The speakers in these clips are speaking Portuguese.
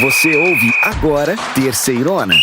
Você ouve agora Terceirona.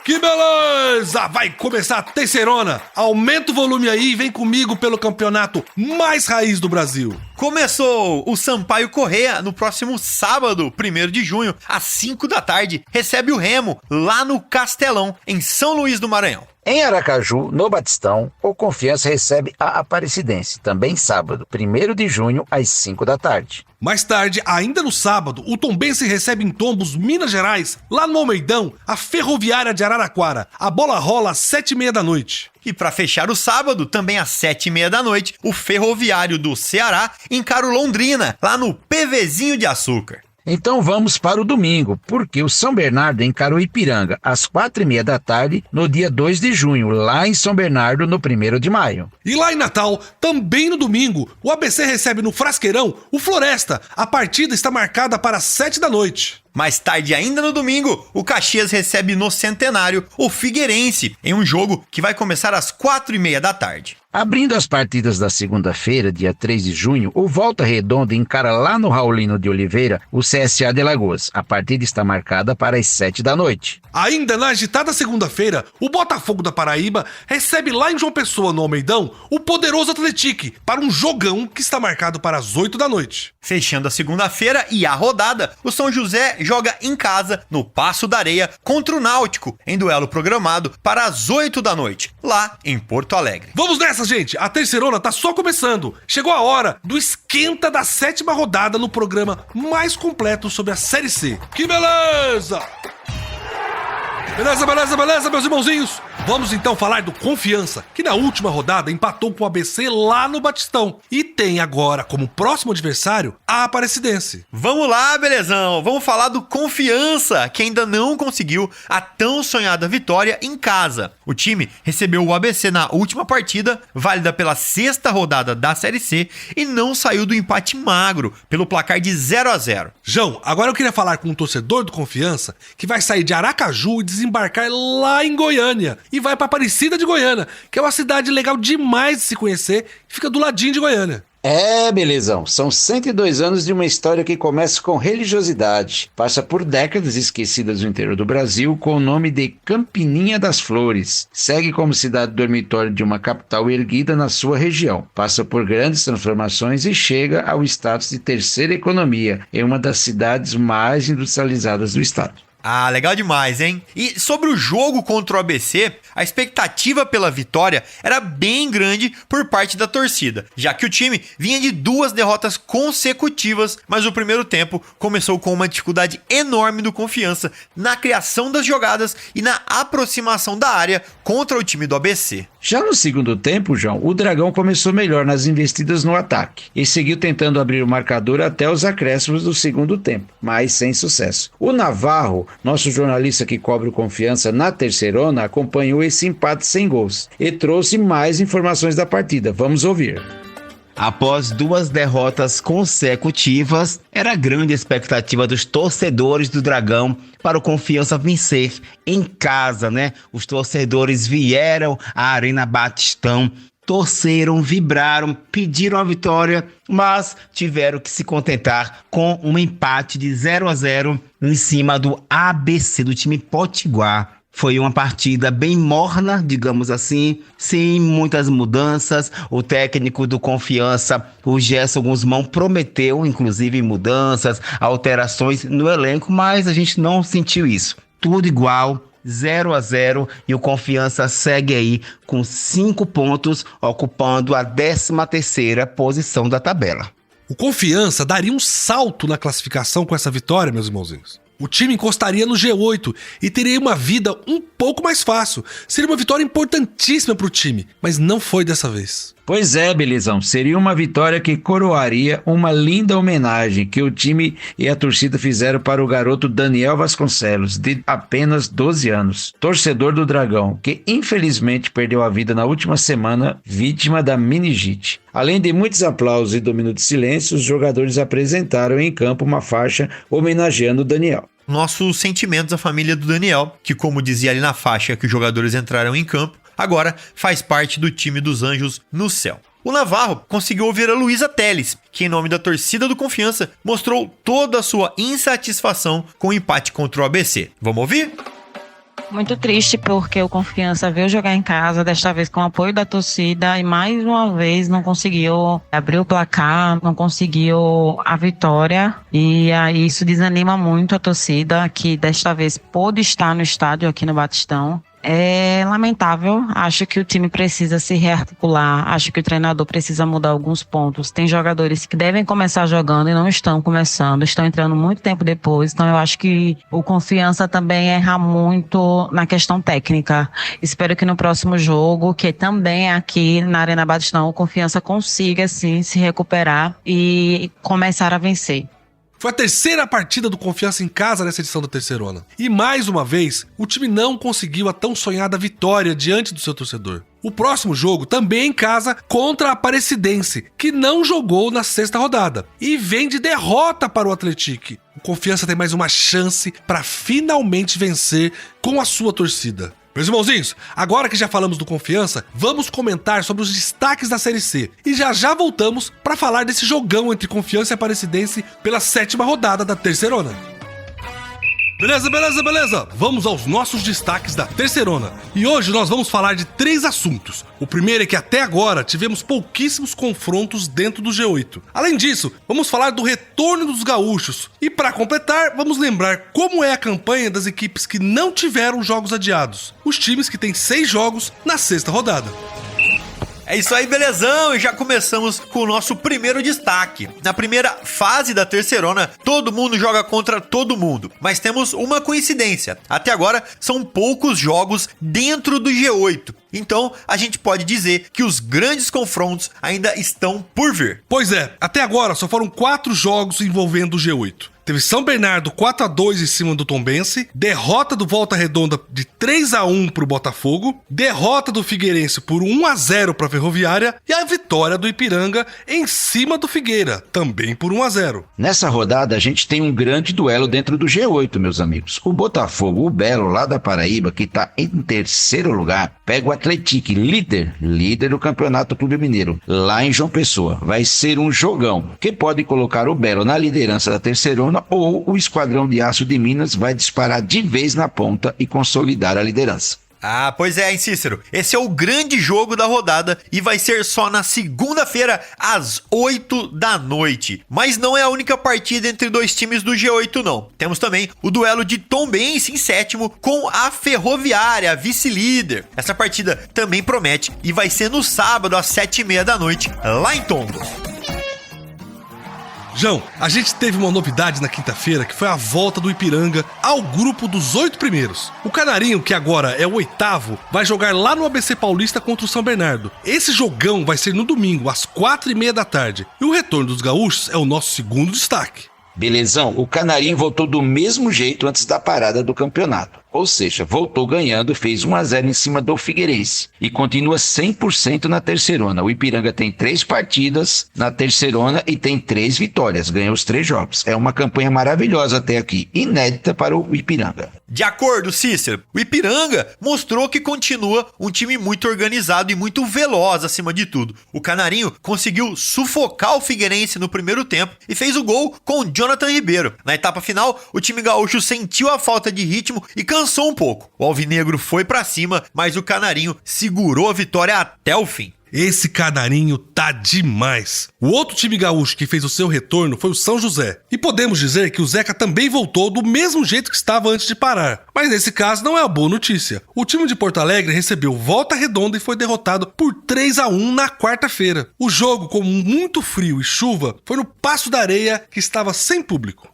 Que beleza! Vai começar a Terceirona. Aumenta o volume aí e vem comigo pelo campeonato mais raiz do Brasil. Começou! O Sampaio Corrêa, no próximo sábado, 1º de junho, às 5 da tarde, recebe o Remo, lá no Castelão, em São Luís do Maranhão. Em Aracaju, no Batistão, o Confiança recebe a Aparecidense, também sábado, 1º de junho, às 5 da tarde. Mais tarde, ainda no sábado, o Tombense recebe em Tombos, Minas Gerais, lá no Almeidão, a Ferroviária de Araraquara. A bola rola às 7h30 da noite. E para fechar o sábado, também às 7h30 da noite, o Ferroviário do Ceará encara o Londrina, lá no PVzinho de Açúcar. Então vamos para o domingo, porque o São Bernardo encara o Ipiranga, às 4h30 da tarde, no dia 2 de junho, lá em São Bernardo, no 1º de maio. E lá em Natal, também no domingo, o ABC recebe no Frasqueirão o Floresta. A partida está marcada para as 7 da noite. Mais tarde ainda no domingo, o Caxias recebe no Centenário o Figueirense, em um jogo que vai começar às 4h30 da tarde. Abrindo as partidas da segunda-feira, dia 3 de junho, o Volta Redonda encara lá no Raulino de Oliveira o CSA de Alagoas. A partida está marcada para as 7 da noite. Ainda na agitada segunda-feira, o Botafogo da Paraíba recebe lá em João Pessoa, no Almeidão, o poderoso Atlético para um jogão que está marcado para as 8 da noite. Fechando a segunda-feira e a rodada, o São José joga em casa, no Paço da Areia, contra o Náutico, em duelo programado para as 8 da noite, lá em Porto Alegre. Vamos nessa, gente! A Terceirona tá só começando. Chegou a hora do esquenta da 7ª rodada no programa mais completo sobre a Série C. Que beleza! Beleza, meus irmãozinhos? Vamos então falar do Confiança, que na última rodada empatou com o ABC lá no Batistão e tem agora como próximo adversário a Aparecidense. Vamos lá, belezão! Vamos falar do Confiança, que ainda não conseguiu a tão sonhada vitória em casa. O time recebeu o ABC na última partida, válida pela 6ª rodada da Série C, e não saiu do empate magro, pelo placar de 0-0. João, agora eu queria falar com um torcedor do Confiança que vai sair de Aracaju e desembarcar lá em Goiânia e vai pra Aparecida de Goiânia, que é uma cidade legal demais de se conhecer e fica do ladinho de Goiânia. Belezão, são 102 anos de uma história que começa com religiosidade, passa por décadas esquecidas no interior do Brasil com o nome de Campininha das Flores, segue como cidade dormitório de uma capital erguida na sua região, passa por grandes transformações e chega ao status de terceira economia, em uma das cidades mais industrializadas do estado. Ah, legal demais, hein? E sobre o jogo contra o ABC, a expectativa pela vitória era bem grande por parte da torcida, já que o time vinha de 2 derrotas consecutivas, mas o primeiro tempo começou com uma dificuldade enorme do Confiança na criação das jogadas e na aproximação da área contra o time do ABC. Já no segundo tempo, João, o Dragão começou melhor nas investidas no ataque e seguiu tentando abrir o marcador até os acréscimos do segundo tempo, mas sem sucesso. O Navarro, nosso jornalista que cobre o Confiança na Terceirona, acompanhou esse empate sem gols e trouxe mais informações da partida. Vamos ouvir. Após 2 derrotas consecutivas, era grande a expectativa dos torcedores do Dragão para o Confiança vencer em casa, né? Os torcedores vieram à Arena Batistão, torceram, vibraram, pediram a vitória, mas tiveram que se contentar com um empate de 0-0 em cima do ABC, do time Potiguar. Foi uma partida bem morna, digamos assim, sem muitas mudanças. O técnico do Confiança, o Gerson Guzmão, prometeu, inclusive, mudanças, alterações no elenco, mas a gente não sentiu isso. Tudo igual, 0-0, e o Confiança segue aí com 5 pontos, ocupando a 13ª posição da tabela. O Confiança daria um salto na classificação com essa vitória, meus irmãozinhos. O time encostaria no G8 e teria uma vida um pouco mais fácil. Seria uma vitória importantíssima para o time, mas não foi dessa vez. Pois é, Belezão, seria uma vitória que coroaria uma linda homenagem que o time e a torcida fizeram para o garoto Daniel Vasconcelos, de apenas 12 anos, torcedor do Dragão, que infelizmente perdeu a vida na última semana, vítima da meningite. Além de muitos aplausos e do minuto de silêncio, os jogadores apresentaram em campo uma faixa homenageando o Daniel. Nossos sentimentos à família do Daniel, que, como dizia ali na faixa que os jogadores entraram em campo, agora faz parte do time dos Anjos no céu. o Navarro conseguiu ouvir a Luísa Teles, que em nome da torcida do Confiança mostrou toda a sua insatisfação com o empate contra o ABC. Vamos ouvir? Muito triste porque o Confiança veio jogar em casa, desta vez com o apoio da torcida, e mais uma vez não conseguiu abrir o placar, não conseguiu a vitória, e aí isso desanima muito a torcida, que desta vez pôde estar no estádio aqui no Batistão. É lamentável, acho que o time precisa se rearticular, acho que o treinador precisa mudar alguns pontos. Tem jogadores que devem começar jogando e não estão começando, estão entrando muito tempo depois, então eu acho que o Confiança também erra muito na questão técnica. Espero que no próximo jogo, que também é aqui na Arena Batistão, o Confiança consiga sim se recuperar e começar a vencer. Foi a terceira partida do Confiança em casa nessa edição da Terceirona. E mais uma vez, o time não conseguiu a tão sonhada vitória diante do seu torcedor. O próximo jogo também é em casa contra a Aparecidense, que não jogou na sexta rodada. E vem de derrota para o Atlético. O Confiança tem mais uma chance para finalmente vencer com a sua torcida. Meus irmãozinhos, agora que já falamos do Confiança, vamos comentar sobre os destaques da Série C. E já voltamos para falar desse jogão entre Confiança e Aparecidense pela 7ª rodada da Terceirona. Beleza. Vamos aos nossos destaques da Terceirona. E hoje nós vamos falar de 3 assuntos. O primeiro é que até agora tivemos pouquíssimos confrontos dentro do G8. Além disso, vamos falar do retorno dos gaúchos. E para completar, vamos lembrar como é a campanha das equipes que não tiveram jogos adiados. Os times que têm 6 jogos na 6ª rodada. É isso aí, belezão! E já começamos com o nosso primeiro destaque. Na primeira fase da Terceirona, todo mundo joga contra todo mundo. Mas temos uma coincidência. Até agora, são poucos jogos dentro do G8. Então, a gente pode dizer que os grandes confrontos ainda estão por vir. Pois é, até agora só foram 4 jogos envolvendo o G8. Teve São Bernardo 4-2 em cima do Tombense, derrota do Volta Redonda de 3-1 pro Botafogo, derrota do Figueirense por 1-0 pra Ferroviária e a vitória do Ipiranga em cima do Figueira, também por 1-0. Nessa rodada a gente tem um grande duelo dentro do G8, meus amigos. O Botafogo, o Belo, lá da Paraíba, que tá em terceiro lugar, pega o Atlético, líder do Campeonato Clube Mineiro, lá em João Pessoa. Vai ser um jogão, que pode colocar o Belo na liderança da Terceirona, ou o Esquadrão de Aço de Minas vai disparar de vez na ponta e consolidar a liderança. Ah, pois é, hein, Cícero? Esse é o grande jogo da rodada e vai ser só na segunda-feira, às 8 da noite. Mas não é a única partida entre 2 times do G8, não. Temos também o duelo de Tombense em 7º com a Ferroviária, a vice-líder. Essa partida também promete e vai ser no sábado, às 7h30 da noite, lá em Tombos. João, a gente teve uma novidade na quinta-feira, que foi a volta do Ipiranga ao grupo dos 8 primeiros. O Canarinho, que agora é o 8º, vai jogar lá no ABC Paulista contra o São Bernardo. Esse jogão vai ser no domingo, às 4h30 da tarde. E o retorno dos gaúchos é o nosso segundo destaque. Belezão, o Canarinho voltou do mesmo jeito antes da parada do campeonato. Ou seja, voltou ganhando, fez 1-0 em cima do Figueirense e continua 100% na Terceirona. O Ipiranga tem 3 partidas na Terceirona e tem 3 vitórias, ganhou os 3 jogos. É uma campanha maravilhosa até aqui, inédita para o Ipiranga. De acordo, Cícero, o Ipiranga mostrou que continua um time muito organizado e muito veloz acima de tudo. O Canarinho conseguiu sufocar o Figueirense no primeiro tempo e fez o gol com o Jonathan Ribeiro. Na etapa final, o time gaúcho sentiu a falta de ritmo e cansou um pouco. O alvinegro foi pra cima, mas o Canarinho segurou a vitória até o fim. Esse Canarinho tá demais. O outro time gaúcho que fez o seu retorno foi o São José. E podemos dizer que o Zeca também voltou do mesmo jeito que estava antes de parar. Mas nesse caso não é a boa notícia. O time de Porto Alegre recebeu Volta Redonda e foi derrotado por 3-1 na quarta-feira. O jogo, com muito frio e chuva, foi no Passo da Areia, que estava sem público.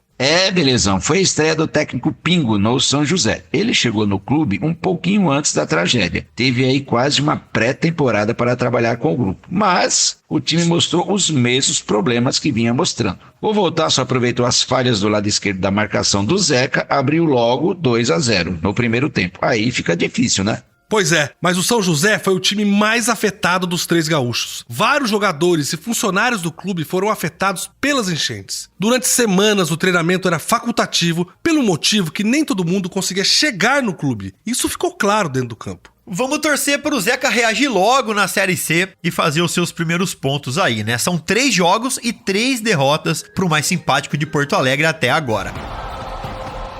Belezão, foi a estreia do técnico Pingo no São José. Ele chegou no clube um pouquinho antes da tragédia. Teve aí quase uma pré-temporada para trabalhar com o grupo. Mas o time mostrou os mesmos problemas que vinha mostrando. O Voltaço aproveitou as falhas do lado esquerdo da marcação do Zeca, abriu logo 2-0 no primeiro tempo. Aí fica difícil, né? Pois é, mas o São José foi o time mais afetado dos 3 gaúchos. Vários jogadores e funcionários do clube foram afetados pelas enchentes. Durante semanas o treinamento era facultativo, pelo motivo que nem todo mundo conseguia chegar no clube. Isso ficou claro dentro do campo. Vamos torcer pro Zeca reagir logo na Série C e fazer os seus primeiros pontos aí, né? São 3 jogos e 3 derrotas pro mais simpático de Porto Alegre até agora.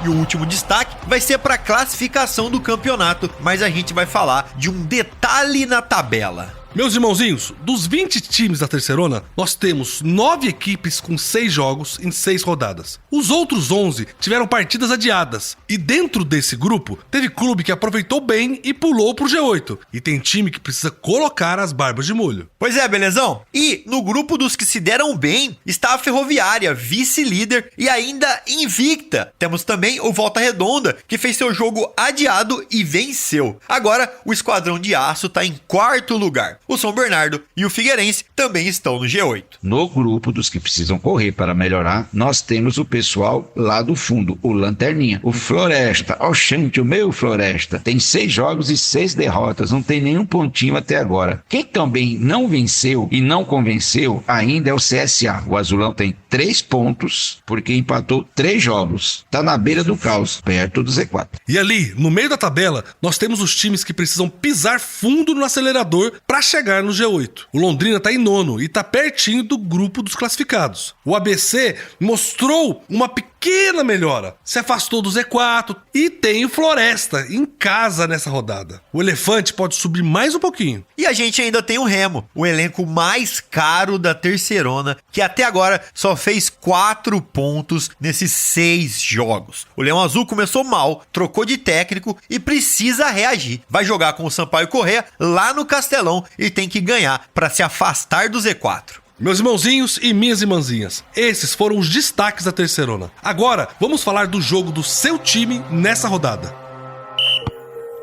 E o último destaque vai ser para a classificação do campeonato, mas a gente vai falar de um detalhe na tabela. Meus irmãozinhos, dos 20 times da Terceirona, nós temos 9 equipes com 6 jogos em 6 rodadas. Os outros 11 tiveram partidas adiadas. E dentro desse grupo, teve clube que aproveitou bem e pulou pro G8. E tem time que precisa colocar as barbas de molho. Pois é, belezão? E no grupo dos que se deram bem, está a Ferroviária, vice-líder e ainda invicta. Temos também o Volta Redonda, que fez seu jogo adiado e venceu. Agora, o Esquadrão de Aço está em 4º lugar. O São Bernardo e o Figueirense também estão no G8. No grupo dos que precisam correr para melhorar, nós temos o pessoal lá do fundo, o Lanterninha, o Floresta. Oxente, o meu Floresta. Tem 6 jogos e 6 derrotas, não tem nenhum pontinho até agora. Quem também não venceu e não convenceu ainda é o CSA. O Azulão tem 3 pontos, porque empatou 3 jogos. Tá na beira do caos, perto do Z4. E ali, no meio da tabela, nós temos os times que precisam pisar fundo no acelerador para chegar no G8. O Londrina tá em 9º e tá pertinho do grupo dos classificados. O ABC mostrou uma pequena melhora, se afastou do Z4 e tem o Floresta em casa nessa rodada. O Elefante pode subir mais um pouquinho. E a gente ainda tem o Remo, o elenco mais caro da Terceirona, que até agora só fez 4 pontos nesses 6 jogos. O Leão Azul começou mal, trocou de técnico e precisa reagir. Vai jogar com o Sampaio Corrêa lá no Castelão e tem que ganhar para se afastar do Z4. Meus irmãozinhos e minhas irmãzinhas, esses foram os destaques da Terceirona. Agora, vamos falar do jogo do seu time nessa rodada.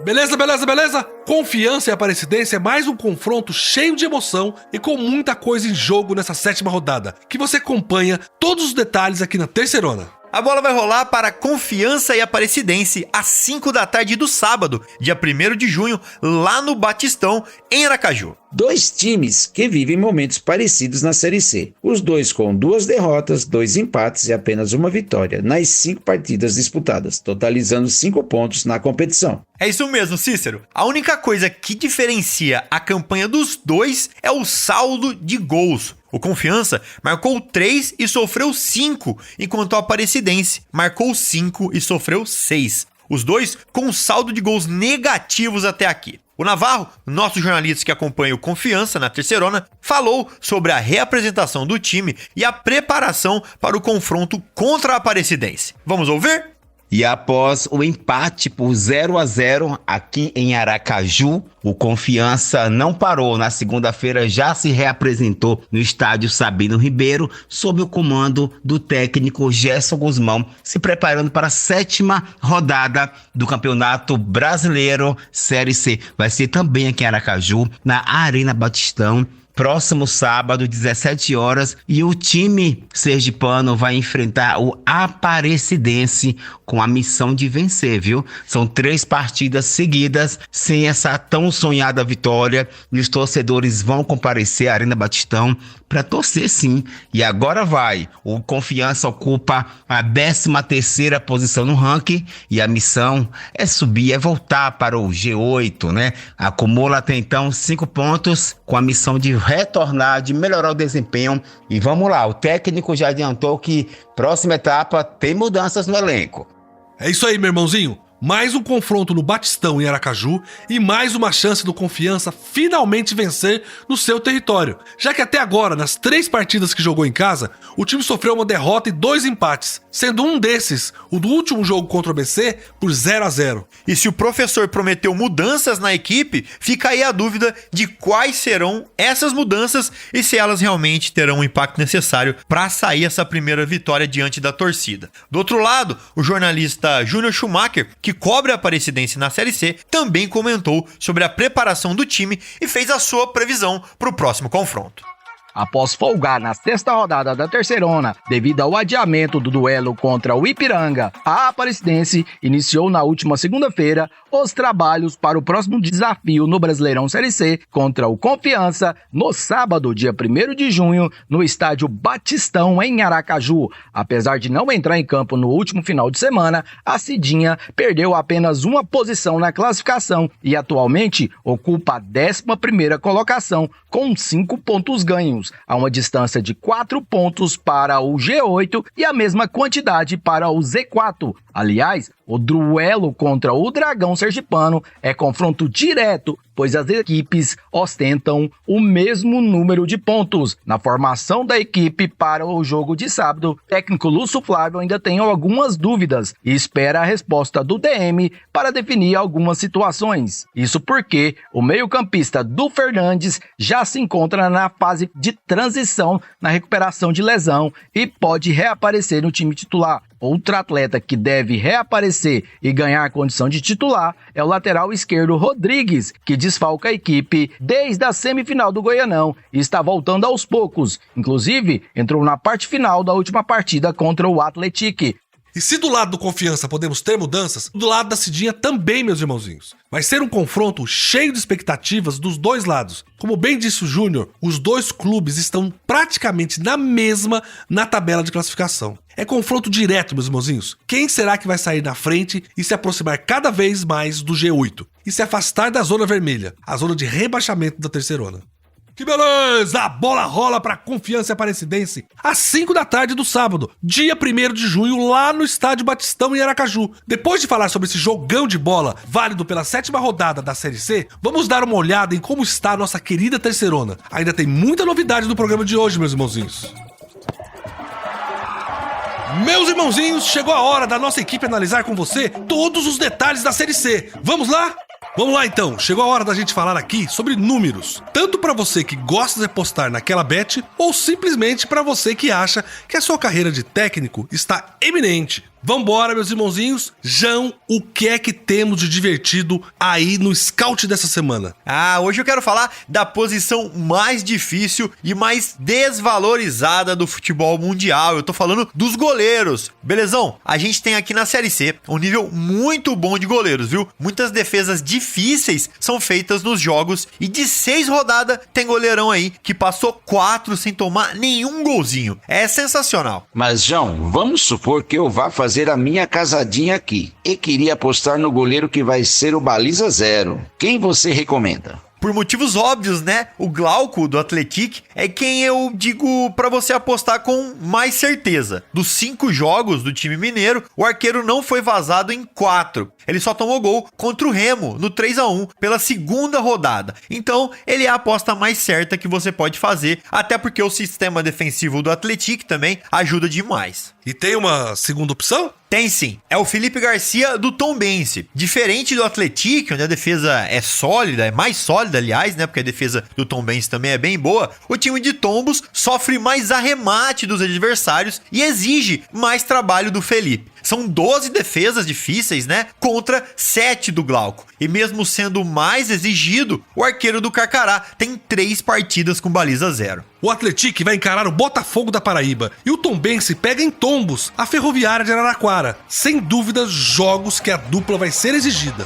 Beleza, beleza, beleza? Confiança e Aparecidense é mais um confronto cheio de emoção e com muita coisa em jogo nessa 7ª rodada, que você acompanha todos os detalhes aqui na Terceirona. A bola vai rolar para Confiança e Aparecidense às 5 da tarde do sábado, dia 1º de junho, lá no Batistão, em Aracaju. 2 times que vivem momentos parecidos na Série C. Os dois com 2 derrotas, 2 empates e apenas 1 vitória nas 5 partidas disputadas, totalizando 5 pontos na competição. É isso mesmo, Cícero. A única coisa que diferencia a campanha dos dois é o saldo de gols. O Confiança marcou 3 e sofreu 5, enquanto o Aparecidense marcou 5 e sofreu 6. Os dois com saldo de gols negativos até aqui. O Navarro, nosso jornalista que acompanha o Confiança na Terceirona, falou sobre a reapresentação do time e a preparação para o confronto contra a Aparecidense. Vamos ouvir? E após o empate por 0-0 aqui em Aracaju, o Confiança não parou. Na segunda-feira já se reapresentou no estádio Sabino Ribeiro, sob o comando do técnico Gerson Guzmão, se preparando para a 7ª rodada do Campeonato Brasileiro Série C. Vai ser também aqui em Aracaju, na Arena Batistão, próximo sábado, 17 horas, e o time sergipano vai enfrentar o Aparecidense com a missão de vencer, viu? São 3 partidas seguidas sem essa tão sonhada vitória e os torcedores vão comparecer à Arena Batistão para torcer, sim. E agora vai. O Confiança ocupa a 13ª posição no ranking e a missão é subir, é voltar para o G8, né? Acumula até então 5 pontos com a missão de retornar, de melhorar o desempenho. E vamos lá, o técnico já adiantou que próxima etapa tem mudanças no elenco. É isso aí, meu irmãozinho. Mais um confronto no Batistão em Aracaju e mais uma chance do Confiança finalmente vencer no seu território, já que até agora, nas 3 partidas que jogou em casa, o time sofreu uma derrota e 2 empates, sendo um desses o do último jogo contra o ABC por 0-0. E se o professor prometeu mudanças na equipe, fica aí a dúvida de quais serão essas mudanças e se elas realmente terão o impacto necessário para sair essa primeira vitória diante da torcida. Do outro lado, o jornalista Júnior Schumacher, que cobre a Aparecidense na Série C, também comentou sobre a preparação do time e fez a sua previsão para o próximo confronto. Após folgar na sexta rodada da Terceirona, devido ao adiamento do duelo contra o Ipiranga, a Aparecidense iniciou na última segunda-feira os trabalhos para o próximo desafio no Brasileirão Série C contra o Confiança, no sábado, dia 1º de junho, no estádio Batistão, em Aracaju. Apesar de não entrar em campo no último final de semana, a Cidinha perdeu apenas uma posição na classificação e atualmente ocupa a 11ª colocação com 5 pontos ganhos, a uma distância de 4 pontos para o G8 e a mesma quantidade para o Z4. Aliás, o duelo contra o Dragão Sergipano é confronto direto, pois as equipes ostentam o mesmo número de pontos. Na formação da equipe para o jogo de sábado, o técnico Lúcio Flávio ainda tem algumas dúvidas e espera a resposta do DM para definir algumas situações. Isso porque o meio-campista Du Fernandes já se encontra na fase de transição na recuperação de lesão e pode reaparecer no time titular. Outro atleta que deve reaparecer e ganhar condição de titular é o lateral esquerdo Rodrigues, que desfalca a equipe desde a semifinal do Goianão e está voltando aos poucos. Inclusive, entrou na parte final da última partida contra o Atlético. E se do lado do Confiança podemos ter mudanças, do lado da Cidinha também, meus irmãozinhos. Vai ser um confronto cheio de expectativas dos dois lados. Como bem disse o Júnior, os dois clubes estão praticamente na mesma na tabela de classificação. É confronto direto, meus irmãozinhos. Quem será que vai sair na frente e se aproximar cada vez mais do G8? E se afastar da zona vermelha, a zona de rebaixamento da Terceirona? Que beleza! A bola rola para Confiança e Aparecidense às 5 da tarde do sábado, dia 1º de junho, lá no estádio Batistão, em Aracaju. Depois de falar sobre esse jogão de bola, válido pela 7ª rodada da Série C, vamos dar uma olhada em como está a nossa querida Terceirona. Ainda tem muita novidade no programa de hoje, meus irmãozinhos. Meus irmãozinhos, chegou a hora da nossa equipe analisar com você todos os detalhes da Série C. Vamos lá? Vamos lá então, chegou a hora da gente falar aqui sobre números, tanto para você que gosta de apostar naquela bet ou simplesmente para você que acha que a sua carreira de técnico está eminente. Vambora, meus irmãozinhos. João, o que é que temos de divertido aí no scout dessa semana? Hoje eu quero falar da posição mais difícil e mais desvalorizada do futebol mundial. Eu tô falando dos goleiros. Belezão? A gente tem aqui na Série C um nível muito bom de goleiros, viu? Muitas defesas difíceis são feitas nos jogos e de 6 rodadas tem goleirão aí que passou 4 sem tomar nenhum golzinho. É sensacional. Mas, João, vamos supor que eu vá fazer a minha casadinha aqui e queria apostar no goleiro que vai ser o baliza 0. Quem você recomenda? Por motivos óbvios, né? O Glauco do Atlético é quem eu digo pra você apostar com mais certeza. Dos 5 jogos do time mineiro, o arqueiro não foi vazado em 4. Ele só tomou gol contra o Remo no 3-1 pela 2ª rodada. Então, ele é a aposta mais certa que você pode fazer, até porque o sistema defensivo do Atlético também ajuda demais. E tem uma segunda opção? Tem sim, é o Felipe Garcia do Tombense. Diferente do Atlético, onde a defesa é sólida, é mais sólida aliás, né, porque a defesa do Tombense também é bem boa, o time de Tombos sofre mais arremate dos adversários e exige mais trabalho do Felipe. São 12 defesas difíceis, né? Contra 7 do Glauco. E mesmo sendo mais exigido, o arqueiro do Carcará tem 3 partidas com baliza 0. O Atlético vai encarar o Botafogo da Paraíba e o Tombense pega em Tombos a Ferroviária de Araraquara. Sem dúvida, jogos que a dupla vai ser exigida.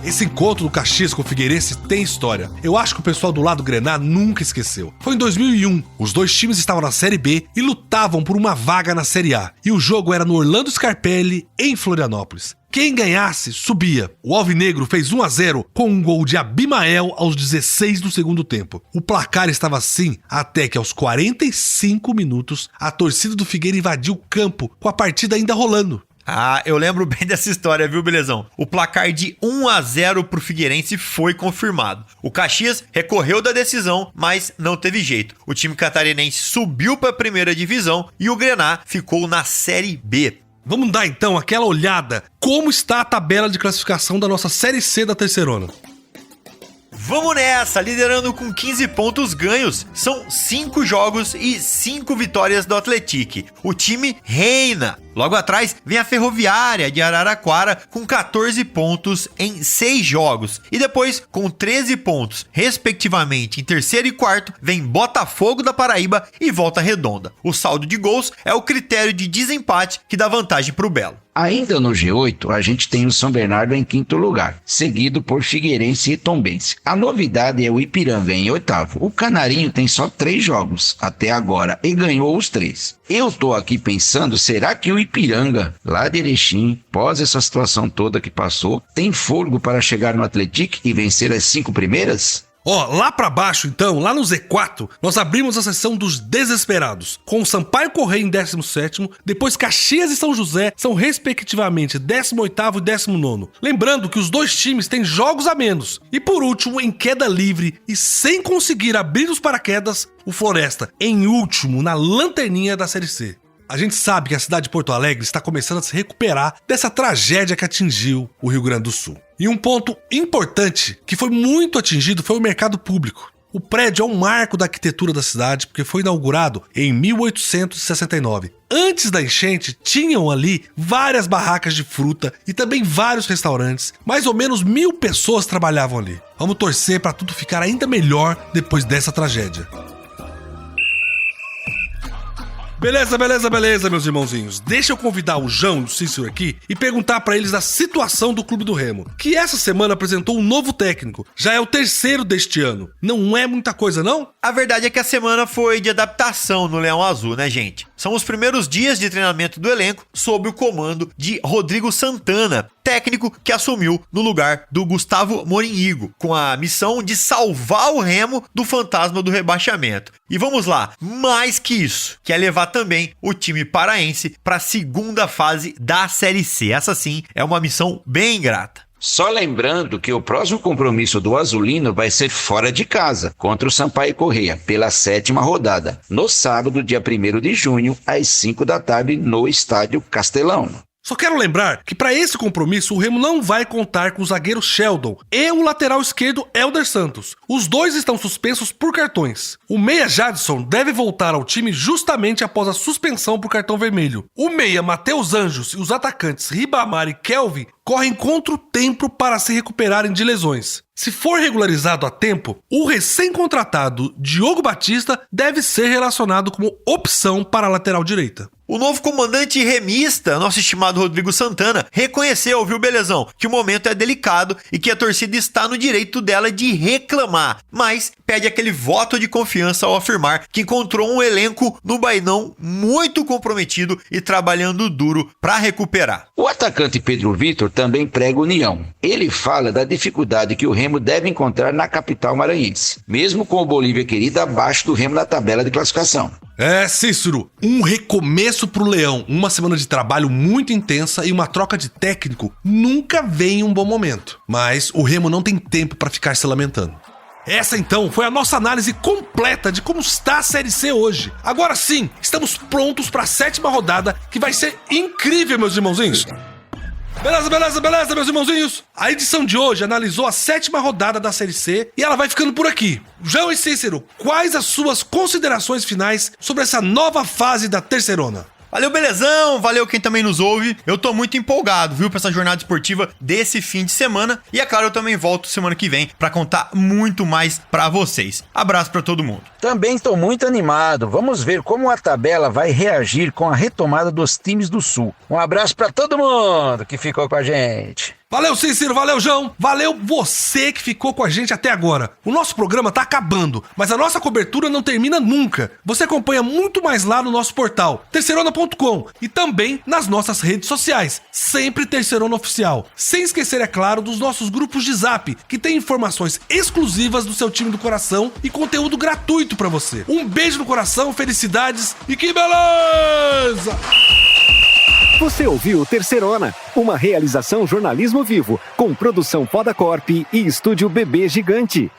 Esse encontro do Caxias com o Figueirense tem história. Eu acho que o pessoal do lado Grená nunca esqueceu. Foi em 2001. Os dois times estavam na Série B e lutavam por uma vaga na Série A. E o jogo era no Orlando Scarpelli, em Florianópolis. Quem ganhasse, subia. O Alvinegro fez 1-0 com um gol de Abimael aos 16 do segundo tempo. O placar estava assim até que aos 45 minutos a torcida do Figueira invadiu o campo com a partida ainda rolando. Eu lembro bem dessa história, viu, belezão? O placar de 1-0 pro Figueirense foi confirmado. O Caxias recorreu da decisão, mas não teve jeito. O time catarinense subiu para a 1ª divisão e o Grená ficou na Série B. Vamos dar então aquela olhada como está a tabela de classificação da nossa Série C da Terceirona. Vamos nessa, liderando com 15 pontos ganhos. São 5 jogos e 5 vitórias do Atlético. O time reina. Logo atrás vem a Ferroviária de Araraquara com 14 pontos em 6 jogos. E depois, com 13 pontos, respectivamente, em terceiro e quarto, vem Botafogo da Paraíba e Volta Redonda. O saldo de gols é o critério de desempate que dá vantagem para o Belo. Ainda no G8, a gente tem o São Bernardo em quinto lugar, seguido por Figueirense e Tombense. A novidade é o Ipiranga em oitavo. O Canarinho tem só 3 jogos até agora e ganhou os 3. Eu tô aqui pensando, será que o Ipiranga, lá de Erechim, pós essa situação toda que passou, tem fôlego para chegar no Atlético e vencer as 5 primeiras? Lá pra baixo então, lá no Z4, nós abrimos a seção dos desesperados, com o Sampaio Corrêa em 17º, depois Caxias e São José são respectivamente 18º e 19º. Lembrando que os dois times têm jogos a menos. E por último, em queda livre e sem conseguir abrir os paraquedas, o Floresta, em último, na lanterninha da Série C. A gente sabe que a cidade de Porto Alegre está começando a se recuperar dessa tragédia que atingiu o Rio Grande do Sul. E um ponto importante que foi muito atingido foi o mercado público. O prédio é um marco da arquitetura da cidade porque foi inaugurado em 1869. Antes da enchente, tinham ali várias barracas de fruta e também vários restaurantes. Mais ou menos 1000 pessoas trabalhavam ali. Vamos torcer para tudo ficar ainda melhor depois dessa tragédia. Beleza, meus irmãozinhos. Deixa eu convidar o João e o Cícero aqui e perguntar pra eles da situação do Clube do Remo, que essa semana apresentou um novo técnico. Já é o 3º deste ano. Não é muita coisa, não? A verdade é que a semana foi de adaptação no Leão Azul, né, gente? São os primeiros dias de treinamento do elenco sob o comando de Rodrigo Santana, técnico que assumiu no lugar do Gustavo Morínigo, com a missão de salvar o Remo do fantasma do rebaixamento. E vamos lá, mais que isso, que é levar também o time paraense para a segunda fase da Série C. Essa sim é uma missão bem ingrata. Só lembrando que o próximo compromisso do Azulino vai ser fora de casa, contra o Sampaio Corrêa, pela 7ª rodada, no sábado, dia 1º de junho, às 5 da tarde, no Estádio Castelão. Só quero lembrar que para esse compromisso o Remo não vai contar com o zagueiro Sheldon e o lateral esquerdo Elder Santos. Os dois estão suspensos por cartões. O meia Jadson deve voltar ao time justamente após a suspensão por cartão vermelho. O meia Matheus Anjos e os atacantes Ribamar e Kelvin correm contra o tempo para se recuperarem de lesões. Se for regularizado a tempo, o recém-contratado Diogo Batista deve ser relacionado como opção para a lateral direita. O novo comandante remista, nosso estimado Rodrigo Santana, reconheceu, viu, belezão, que o momento é delicado e que a torcida está no direito dela de reclamar, mas pede aquele voto de confiança ao afirmar que encontrou um elenco no Bainão muito comprometido e trabalhando duro para recuperar. O atacante Pedro Vitor também prega união. Ele fala da dificuldade que o Remo deve encontrar na capital maranhense, mesmo com o Bolívia Querida abaixo do Remo na tabela de classificação. Cícero, um recomeço pro Leão, uma semana de trabalho muito intensa e uma troca de técnico nunca vem em um bom momento. Mas o Remo não tem tempo para ficar se lamentando. Essa então foi a nossa análise completa de como está a Série C hoje. Agora sim, estamos prontos para a 7ª rodada que vai ser incrível, meus irmãozinhos. Beleza, meus irmãozinhos. A edição de hoje analisou a 7ª rodada da Série C e ela vai ficando por aqui. João e Cícero, quais as suas considerações finais sobre essa nova fase da Terceirona? Valeu, belezão, valeu quem também nos ouve. Eu tô muito empolgado, viu, pra essa jornada esportiva desse fim de semana. E é claro, eu também volto semana que vem pra contar muito mais pra vocês. Abraço pra todo mundo. Também estou muito animado. Vamos ver como a tabela vai reagir com a retomada dos times do Sul. Um abraço pra todo mundo que ficou com a gente. Valeu, Cícero, valeu, João, valeu você que ficou com a gente até agora. O nosso programa tá acabando, mas a nossa cobertura não termina nunca. Você acompanha muito mais lá no nosso portal, terceirona.com, e também nas nossas redes sociais, sempre Terceirona Oficial. Sem esquecer, é claro, dos nossos grupos de Zap, que tem informações exclusivas do seu time do coração e conteúdo gratuito pra você. Um beijo no coração, felicidades e que beleza! Você ouviu Terceirona, uma realização jornalismo vivo, com produção Podacorp e estúdio Bebê Gigante.